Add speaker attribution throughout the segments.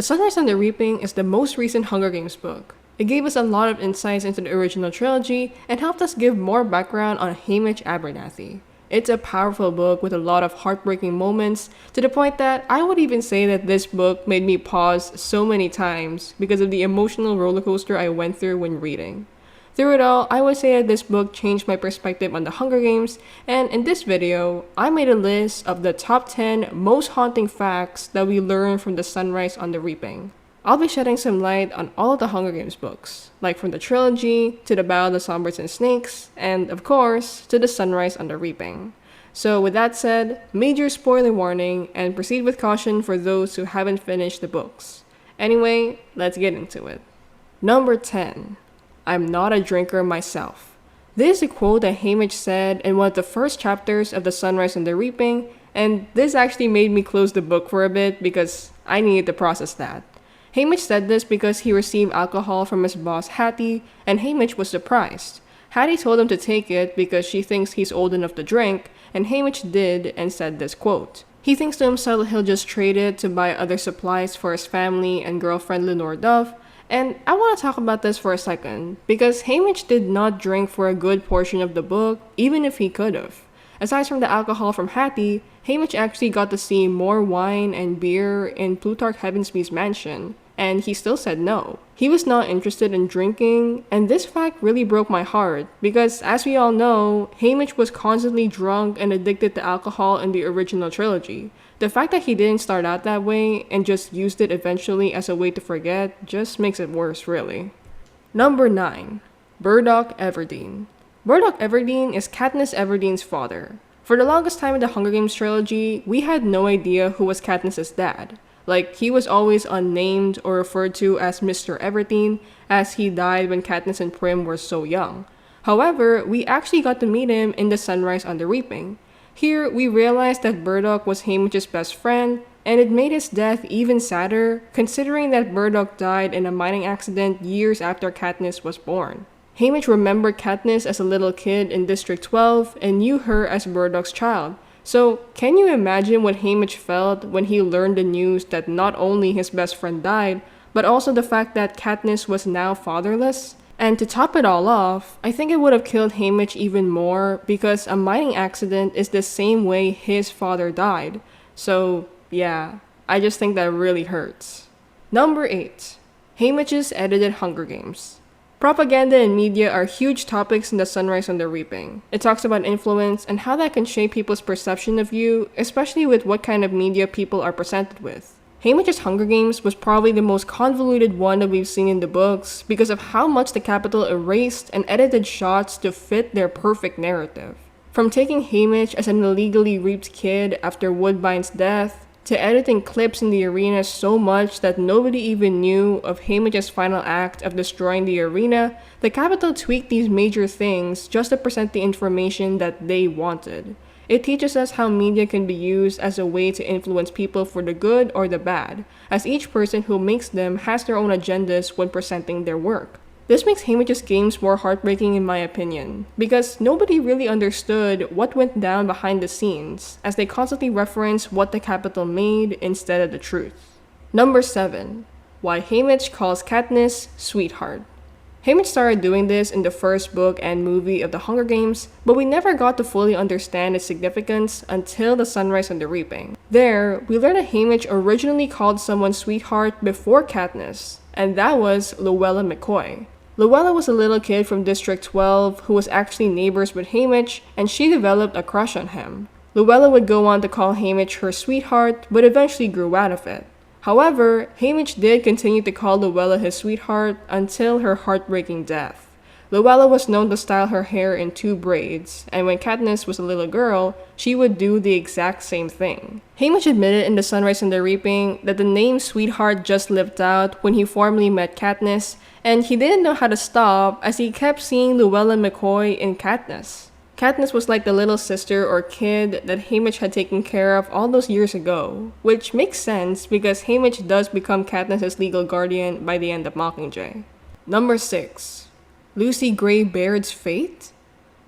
Speaker 1: The Sunrise on the Reaping is the most recent Hunger Games book. It gave us a lot of insights into the original trilogy and helped us give more background on Haymitch Abernathy. It's a powerful book with a lot of heartbreaking moments, to the point that I would even say that this book made me pause so many times because of the emotional roller coaster I went through when reading. Through it all, I would say that this book changed my perspective on the Hunger Games, and in this video, I made a list of the top 10 most haunting facts that we learned from the Sunrise on the Reaping. I'll be shedding some light on all of the Hunger Games books, like from the trilogy, to the Battle of the Songbirds and Snakes, and of course, to the Sunrise on the Reaping. So with that said, major spoiler warning, and proceed with caution for those who haven't finished the books. Anyway, let's get into it. Number 10. I'm not a drinker myself. This is a quote that Haymitch said in one of the first chapters of The Sunrise on the Reaping, and this actually made me close the book for a bit because I needed to process that. Haymitch said this because he received alcohol from his boss Hattie, and Haymitch was surprised. Hattie told him to take it because she thinks he's old enough to drink, and Haymitch did and said this quote. He thinks to himself he'll just trade it to buy other supplies for his family and girlfriend Lenore Duff. And I want to talk about this for a second, because Haymitch did not drink for a good portion of the book, even if he could have. Aside from the alcohol from Hattie, Haymitch actually got to see more wine and beer in Plutarch Heavensby's mansion, and he still said no. He was not interested in drinking, and this fact really broke my heart, because as we all know, Haymitch was constantly drunk and addicted to alcohol in the original trilogy. The fact that he didn't start out that way and just used it eventually as a way to forget just makes it worse, really. Number 9. Burdock Everdeen. Burdock Everdeen is Katniss Everdeen's father. For the longest time in the Hunger Games trilogy, we had no idea who was Katniss's dad. Like, he was always unnamed or referred to as Mr. Everdeen, as he died when Katniss and Prim were so young. However, we actually got to meet him in The Sunrise on the Reaping. Here, we realized that Burdock was Haymitch's best friend, and it made his death even sadder, considering that Burdock died in a mining accident years after Katniss was born. Haymitch remembered Katniss as a little kid in District 12 and knew her as Burdock's child. So, can you imagine what Haymitch felt when he learned the news that not only his best friend died, but also the fact that Katniss was now fatherless? And to top it all off, I think it would have killed Haymitch even more because a mining accident is the same way his father died. So, yeah, I just think that really hurts. Number 8. Haymitch's edited Hunger Games. Propaganda and media are huge topics in The Sunrise on the Reaping. It talks about influence and how that can shape people's perception of you, especially with what kind of media people are presented with. Haymitch's Hunger Games was probably the most convoluted one that we've seen in the books because of how much the Capitol erased and edited shots to fit their perfect narrative. From taking Haymitch as an illegally raped kid after Woodbine's death, to editing clips in the arena so much that nobody even knew of Haymitch's final act of destroying the arena, the Capitol tweaked these major things just to present the information that they wanted. It teaches us how media can be used as a way to influence people for the good or the bad, as each person who makes them has their own agendas when presenting their work. This makes Haymitch's games more heartbreaking in my opinion, because nobody really understood what went down behind the scenes, as they constantly reference what the Capitol made instead of the truth. Number 7. Why Haymitch calls Katniss Sweetheart. Haymitch started doing this in the first book and movie of the Hunger Games, but we never got to fully understand its significance until The Sunrise on the Reaping. There, we learned that Haymitch originally called someone Sweetheart before Katniss, and that was Luella McCoy. Luella was a little kid from District 12 who was actually neighbors with Haymitch, and she developed a crush on him. Luella would go on to call Haymitch her sweetheart, but eventually grew out of it. However, Haymitch did continue to call Luella his sweetheart until her heartbreaking death. Luella was known to style her hair in 2 braids, and when Katniss was a little girl, she would do the exact same thing. Haymitch admitted in The Sunrise on the Reaping that the name Sweetheart just slipped out when he formally met Katniss, and he didn't know how to stop as he kept seeing Luella McCoy in Katniss. Katniss was like the little sister or kid that Haymitch had taken care of all those years ago, which makes sense because Haymitch does become Katniss's legal guardian by the end of Mockingjay. Number 6. Lucy Gray Baird's fate?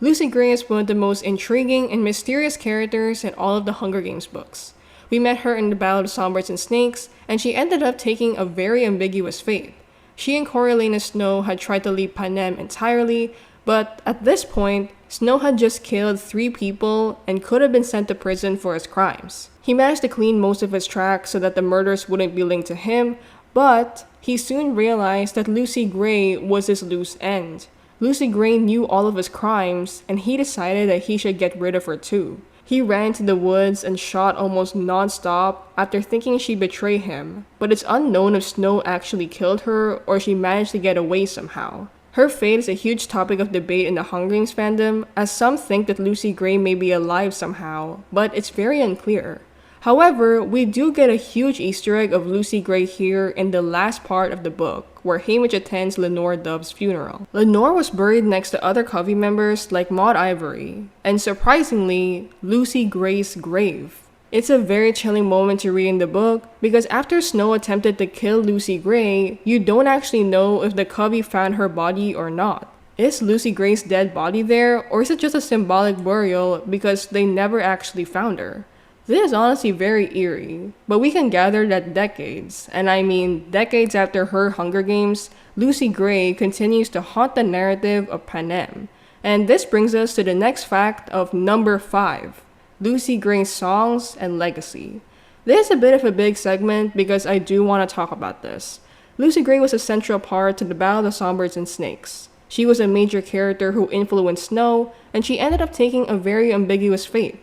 Speaker 1: Lucy Gray is one of the most intriguing and mysterious characters in all of the Hunger Games books. We met her in the Battle of Songbirds and Snakes, and she ended up taking a very ambiguous fate. She and Coriolanus Snow had tried to leave Panem entirely, but at this point, Snow had just killed 3 people and could have been sent to prison for his crimes. He managed to clean most of his tracks so that the murders wouldn't be linked to him, but he soon realized that Lucy Gray was his loose end. Lucy Gray knew all of his crimes, and he decided that he should get rid of her too. He ran to the woods and shot almost non-stop after thinking she'd betray him, but it's unknown if Snow actually killed her or she managed to get away somehow. Her fate is a huge topic of debate in the Hunger Games fandom, as some think that Lucy Gray may be alive somehow, but it's very unclear. However, we do get a huge Easter egg of Lucy Gray here in the last part of the book, where Haymitch attends Lenore Dove's funeral. Lenore was buried next to other Covey members like Maud Ivory, and surprisingly, Lucy Gray's grave. It's a very chilling moment to read in the book, because after Snow attempted to kill Lucy Gray, you don't actually know if the Covey found her body or not. Is Lucy Gray's dead body there, or is it just a symbolic burial because they never actually found her? This is honestly very eerie, but we can gather that decades, and I mean decades after her Hunger Games, Lucy Gray continues to haunt the narrative of Panem. And this brings us to the next fact of number 5, Lucy Gray's songs and legacy. This is a bit of a big segment because I do want to talk about this. Lucy Gray was a central part to the Battle of Songbirds and Snakes. She was a major character who influenced Snow, and she ended up taking a very ambiguous fate.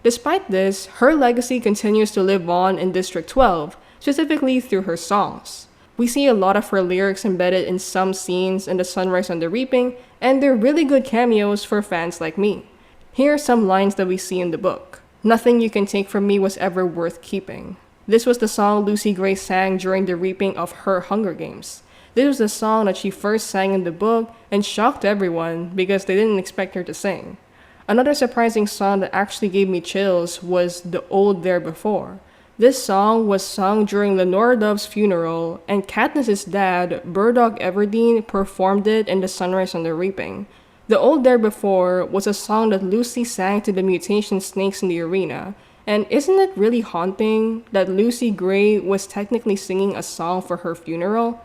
Speaker 1: Despite this, her legacy continues to live on in District 12, specifically through her songs. We see a lot of her lyrics embedded in some scenes in The Sunrise on the Reaping, and they're really good cameos for fans like me. Here are some lines that we see in the book. "Nothing you can take from me was ever worth keeping." This was the song Lucy Gray sang during the reaping of her Hunger Games. This was the song that she first sang in the book and shocked everyone because they didn't expect her to sing. Another surprising song that actually gave me chills was The Old There Before. This song was sung during Lenore Dove's funeral, and Katniss's dad, Burdock Everdeen, performed it in The Sunrise on the Reaping. The Old There Before was a song that Lucy sang to the mutation snakes in the arena, and isn't it really haunting that Lucy Gray was technically singing a song for her funeral?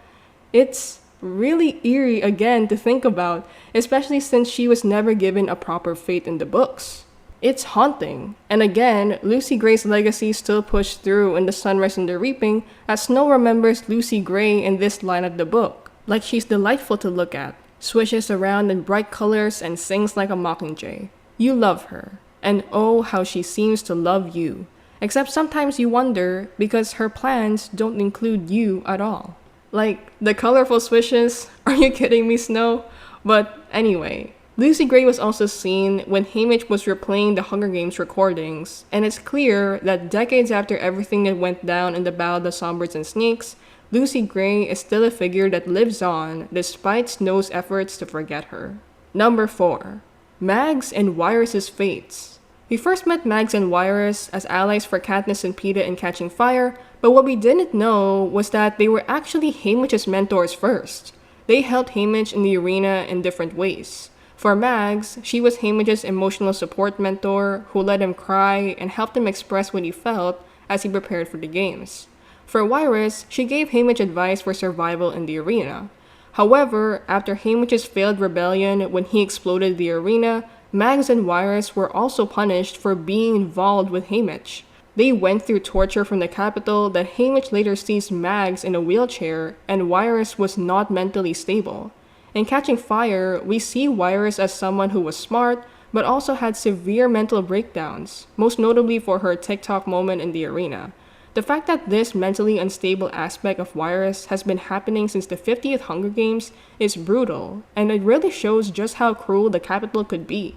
Speaker 1: It's really eerie again to think about, especially since she was never given a proper fate in the books. It's haunting, and again, Lucy Gray's legacy still pushed through in The Sunrise and the Reaping, as Snow remembers Lucy Gray in this line of the book, like she's delightful to look at, swishes around in bright colors and sings like a mockingjay. You love her, and oh how she seems to love you, except sometimes you wonder because her plans don't include you at all. Like, the colorful swishes? Are you kidding me, Snow? But anyway, Lucy Gray was also seen when Haymitch was replaying the Hunger Games recordings, and it's clear that decades after everything that went down in the Battle of Songbirds and Snakes, Lucy Gray is still a figure that lives on despite Snow's efforts to forget her. Number 4. Mags and Wiress's fates. We first met Mags and Wiress as allies for Katniss and Peeta in Catching Fire, but what we didn't know was that they were actually Haymitch's mentors first. They helped Haymitch in the arena in different ways. For Mags, she was Haymitch's emotional support mentor who let him cry and helped him express what he felt as he prepared for the games. For Wiress, she gave Haymitch advice for survival in the arena. However, after Haymitch's failed rebellion when he exploded the arena, Mags and Wiress were also punished for being involved with Haymitch. They went through torture from the capital that Haymitch later sees Mags in a wheelchair, and Wiress was not mentally stable. In Catching Fire, we see Wiress as someone who was smart, but also had severe mental breakdowns, most notably for her TikTok moment in the arena. The fact that this mentally unstable aspect of Wiress has been happening since the 50th Hunger Games is brutal, and it really shows just how cruel the capital could be.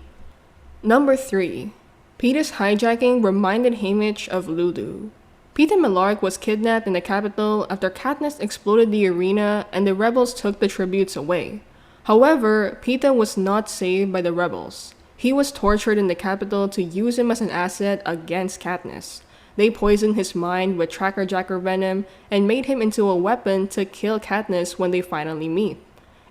Speaker 1: Number 3. Peeta's hijacking reminded Haymitch of Lulu. Peeta Mellark was kidnapped in the capital after Katniss exploded the arena and the rebels took the tributes away. However, Peeta was not saved by the rebels. He was tortured in the capital to use him as an asset against Katniss. They poisoned his mind with Tracker Jacker venom and made him into a weapon to kill Katniss when they finally meet.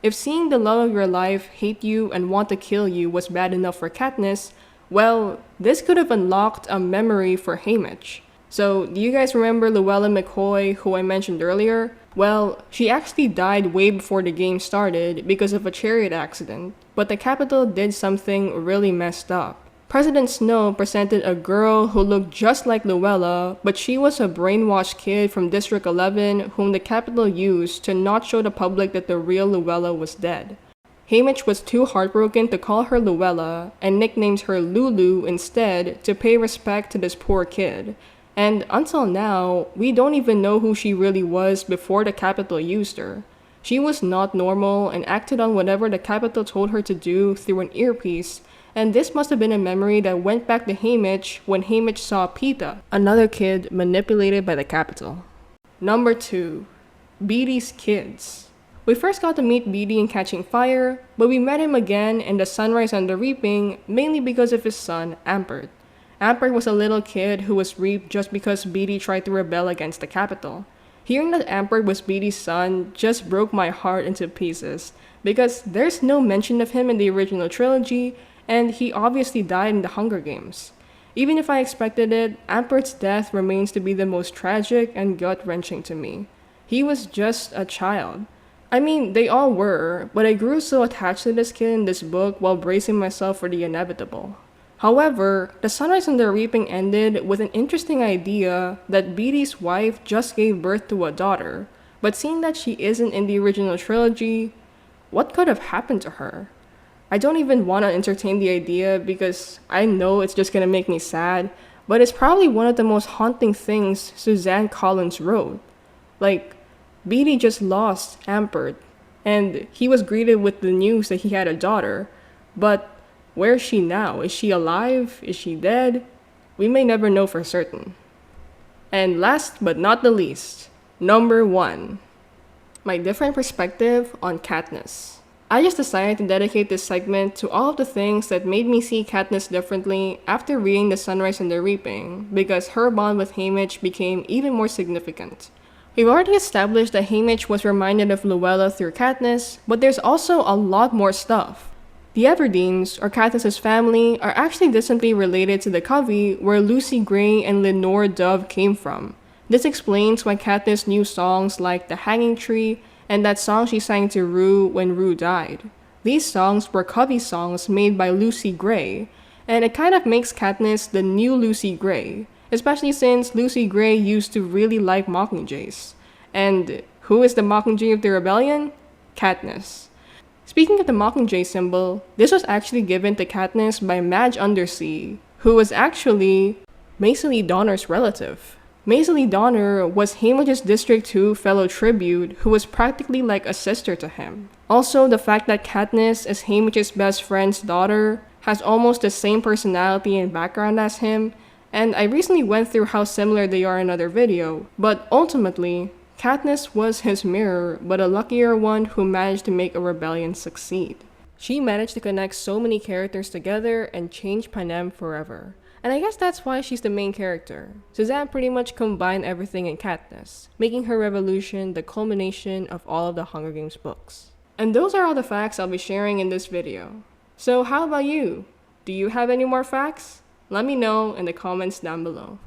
Speaker 1: If seeing the love of your life hate you and want to kill you was bad enough for Katniss, well, this could have unlocked a memory for Haymitch. So, do you guys remember Llewellyn McCoy, who I mentioned earlier? Well, she actually died way before the game started because of a chariot accident, but the Capitol did something really messed up. President Snow presented a girl who looked just like Luella, but she was a brainwashed kid from District 11 whom the Capitol used to not show the public that the real Luella was dead. Haymitch was too heartbroken to call her Luella and nicknamed her Lulu instead to pay respect to this poor kid. And until now, we don't even know who she really was before the Capitol used her. She was not normal and acted on whatever the Capitol told her to do through an earpiece, and this must have been a memory that went back to Haymitch when Haymitch saw Peta, another kid manipulated by the Capitol. Number 2. Beatty's kids. We first got to meet Beatty in Catching Fire, but we met him again in The Sunrise and the Reaping mainly because of his son, Ampert. Ampert was a little kid who was reaped just because Beatty tried to rebel against the Capitol. Hearing that Ampert was Beatty's son just broke my heart into pieces, because there's no mention of him in the original trilogy, and he obviously died in the Hunger Games. Even if I expected it, Ampert's death remains to be the most tragic and gut-wrenching to me. He was just a child. I mean, they all were, but I grew so attached to this kid in this book while bracing myself for the inevitable. However, The Sunrise and the Reaping ended with an interesting idea that Beatty's wife just gave birth to a daughter, but seeing that she isn't in the original trilogy, what could have happened to her? I don't even want to entertain the idea because I know it's just gonna make me sad, but it's probably one of the most haunting things Suzanne Collins wrote. Like, Beatty just lost Ampert, and he was greeted with the news that he had a daughter, but where is she now? Is she alive? Is she dead? We may never know for certain. And last but not the least, number 1. My different perspective on Katniss. I just decided to dedicate this segment to all of the things that made me see Katniss differently after reading The Sunrise and the Reaping, because her bond with Haymitch became even more significant. We've already established that Haymitch was reminded of Luella through Katniss, but there's also a lot more stuff. The Everdeens, or Katniss's family, are actually distantly related to the Covey where Lucy Gray and Lenore Dove came from. This explains why Katniss knew songs like The Hanging Tree and that song she sang to Rue when Rue died. These songs were Covey songs made by Lucy Gray, and it kind of makes Katniss the new Lucy Gray, especially since Lucy Gray used to really like Mockingjays. And who is the Mockingjay of the Rebellion? Katniss. Speaking of the Mockingjay symbol, this was actually given to Katniss by Madge Undersea, who was actually Maisily Donner's relative. Maisily Donner was Haymitch's District 2 fellow tribute who was practically like a sister to him. Also, the fact that Katniss is Haymitch's best friend's daughter has almost the same personality and background as him, and I recently went through how similar they are in another video, but ultimately, Katniss was his mirror, but a luckier one who managed to make a rebellion succeed. She managed to connect so many characters together and change Panem forever. And I guess that's why she's the main character. Suzanne pretty much combined everything in Katniss, making her revolution the culmination of all of the Hunger Games books. And those are all the facts I'll be sharing in this video. So how about you? Do you have any more facts? Let me know in the comments down below.